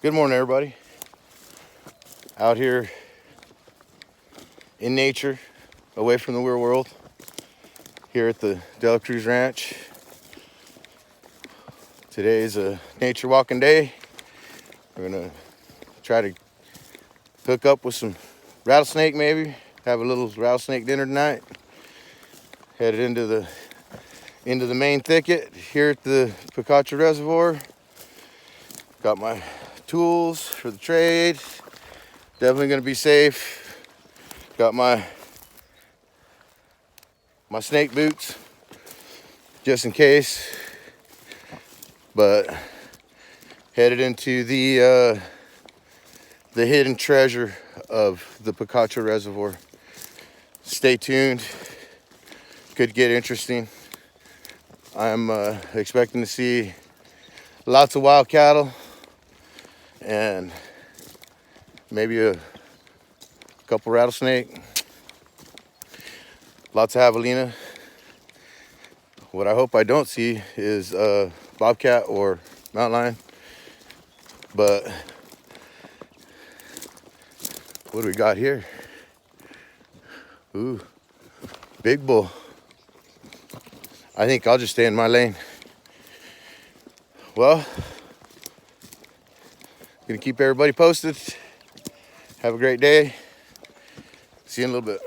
Good morning, everybody. Out here in nature, away from the real world, here at the Dela Cruz Ranch. Today is a nature walking day. We're gonna try to hook up with some rattlesnake, maybe have a little rattlesnake dinner tonight. Headed into the main thicket here at the Picacho Reservoir. Got my tools for the trade. Definitely gonna be safe. Got my snake boots just in case. But headed into the hidden treasure of the Picacho Reservoir. Stay tuned. Could get interesting. I'm expecting to see lots of wild cattle and maybe a couple rattlesnake, lots of javelina. What I hope I don't see is bobcat or mountain lion. But what do we got here? Ooh, big bull. I think I'll just stay in my lane. Well, gonna keep everybody posted. Have a great day. See you in a little bit.